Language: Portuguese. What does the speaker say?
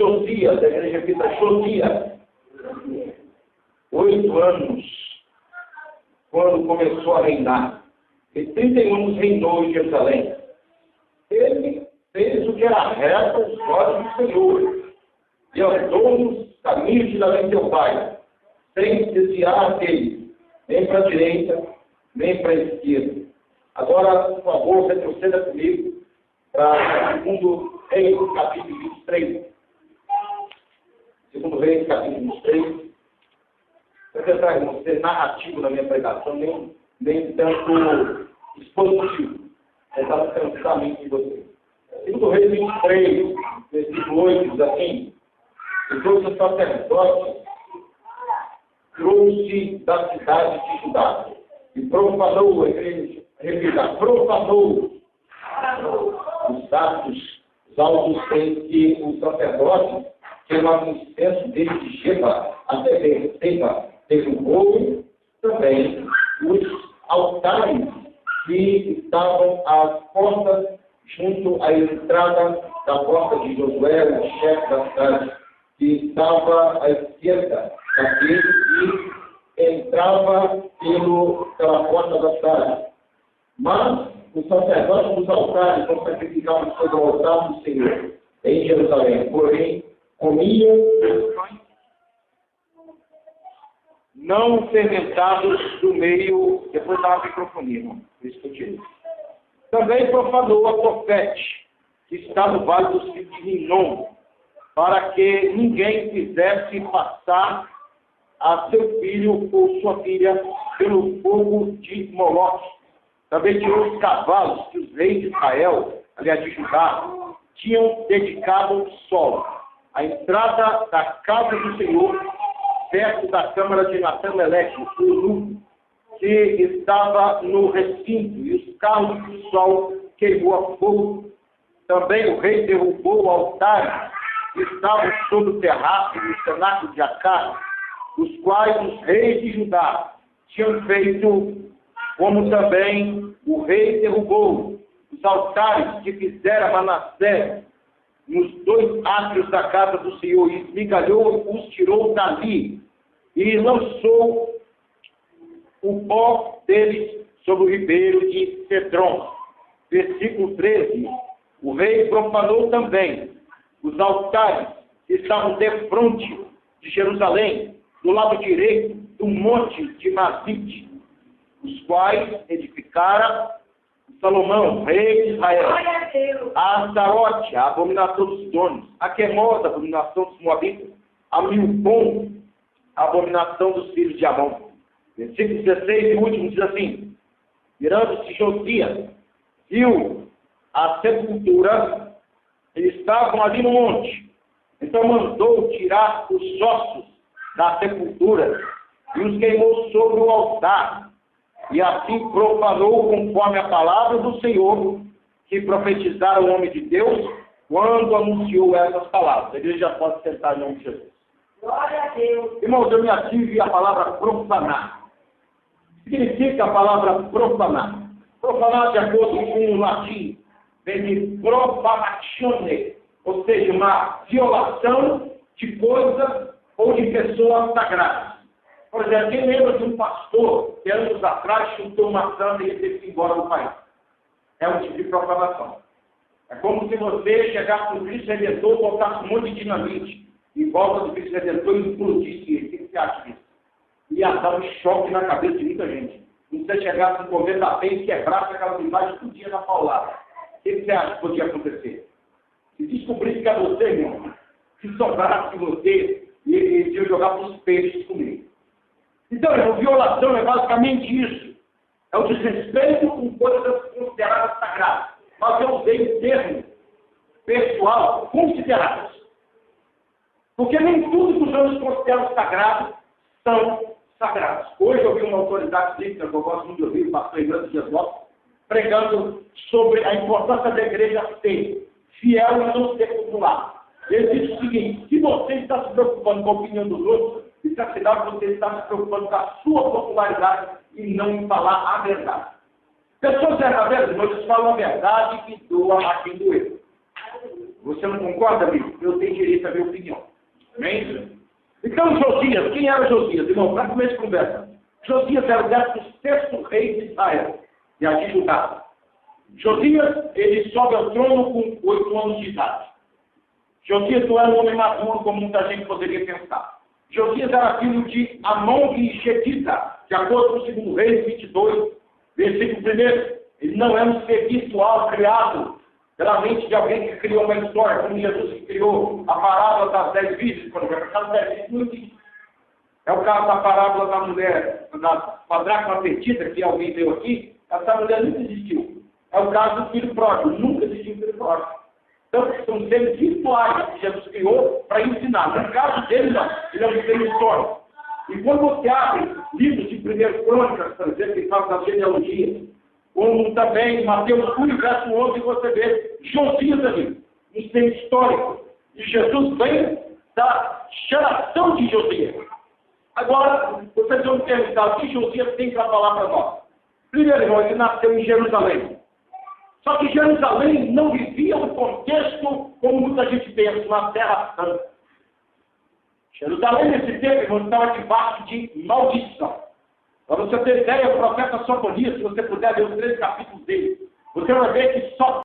Josias, da igreja Vida Josias, 8 anos, quando começou a reinar. E 31 anos reinou em Jerusalém. Ele fez o que era reto aos olhos do Senhor, e andou nos caminhos de Davi seu pai, sem desviar dele, nem para a direita, nem para a esquerda. Agora, por favor, retroceda comigo para segundo Reis, capítulo 23. Segundo Reis, capítulo 23. Vou tentar não ser narrativo na minha pregação, nem tanto expositivo. Tentar cansar a mente de vocês. Segundo Reis 23, versículo 8, diz assim: e todos os sacerdotes trouxe da cidade de Judá e profanou, a igreja, repita, profanou os atos, os altos em que os sacerdotes queimavam incenso desde Sheba até Berseba, derrubou também os altares que estavam às portas, junto à entrada da porta de Josué, o chefe da cidade, que estava à esquerda daquele que entrava pela porta da cidade. Mas os sacerdotes dos altares não sacrificavam sobre o altar do Senhor em Jerusalém, porém comiam não fermentados do meio, depois dá uma microfonia, irmão, discutir. Também profanou a Tofete, que está no vale dos filhos de Rinom, para que ninguém quisesse passar a seu filho ou sua filha pelo fogo de Moloque. Também tirou os cavalos que os reis de Israel, aliás de Judá, tinham dedicado ao solo. A entrada da casa do Senhor, perto da câmara de Natan-Meleque, o eunuco, que estava no recinto, e os carros do sol queimou a fogo. Também o rei derrubou o altar que estavam sobre o terraço do cenáculo de Acá, os quais os reis de Judá tinham feito, como também o rei derrubou os altares que fizera Manassés nos 2 átrios da casa do Senhor, e esmigalhou, os tirou dali, e lançou o pó deles sobre o ribeiro de Cedron. Versículo 13. O rei profanou também os altares que estavam defronte de Jerusalém, do lado direito do monte de Mazite, os quais edificara Salomão, rei de Israel, a Astarote, a abominação dos donos, a Quemós, a abominação dos Moabitas, a Milcom, a abominação dos filhos de Amon. Versículo 16 e último diz assim: virando-se Josias, viu a sepultura, eles estavam ali no monte, então mandou tirar os ossos da sepultura e os queimou sobre o altar, e assim profanou conforme a palavra do Senhor que profetizara o homem de Deus quando anunciou essas palavras. A igreja já pode sentar em nome de Jesus. Glória a Deus. Irmãos, eu me ative a palavra profanar. Significa a palavra profanar. Profanar, de acordo com o latim, vem de profanatione, ou seja, uma violação de coisas ou de pessoas sagradas. Por exemplo, quem lembra de um pastor que anos atrás chutou uma santa e ele teve que ir embora do país? É um tipo de profanação. É como se você chegasse no Cristo Redentor, botasse um monte de dinamite em volta do Cristo Redentor e explodisse ele. O que você acha disso? Ia dar um choque na cabeça de muita gente. Se você chegasse no governo da penha e quebrasse aquela imagem todo dia na paulada, o que você acha que podia acontecer? Se descobrisse que é você, irmão, se sobrasse de você e ia jogar para os peixes comigo. Então, a violação é basicamente isso. É o desrespeito com coisas consideradas sagradas. Mas eu usei o termo pessoal consideradas. Porque nem tudo que os homens consideram sagrado são sagrados. Hoje eu vi uma autoridade bíblica, que eu gosto muito de ouvir, o pastor Ignazio Dias Lopes, pregando sobre a importância da igreja ser fiel e não ser popular. Ele diz o seguinte: se você está se preocupando com a opinião dos outros, isso é sinal que você está se preocupando com a sua popularidade e não em falar a verdade. Pessoas verdadeiras, eles falam a verdade e doa a quem doeu. Você não concorda, amigo? Eu tenho direito à minha opinião. Amém? Então, Josias, quem era Josias? Irmão, para começar a conversa. Josias era o 16º rei de Israel, e de Judá. Josias, ele sobe ao trono com 8 anos de idade. Josias não era um homem maduro, como muita gente poderia pensar. Josias era filho de Amon e Jedida, de acordo com o 2 Reis 22, versículo 1. Ele não era um ser virtual criado pela mente de alguém que criou uma história, como Jesus que criou a parábola das 10 virgens, por exemplo. Aquelas 10 virgens não existe. É o caso da parábola da mulher, da dracma perdida, que alguém deu aqui. Essa mulher nunca existiu. É o caso do filho pródigo. Nunca existiu filho pródigo. Então, são seres virtuais que Jesus criou para ensinar. No caso dele, não. Ele é um ser histórico. E quando você abre livros de 1 Crônicas, por exemplo, que fala da genealogia, como também Mateus 1, verso 11, você vê Josias ali, um ser histórico. E Jesus vem da geração de Josias. Agora, vocês vão me perguntar o que Josias tem para falar para nós. Primeiro, irmão, ele nasceu em Jerusalém. Só que Jerusalém não vivia um contexto como muita gente pensa, uma terra santa. Jerusalém, nesse tempo, irmão, estava debaixo de maldição. Para você ter ideia, o profeta Sofonias, se você puder ler os 3 capítulos dele, você vai ver que só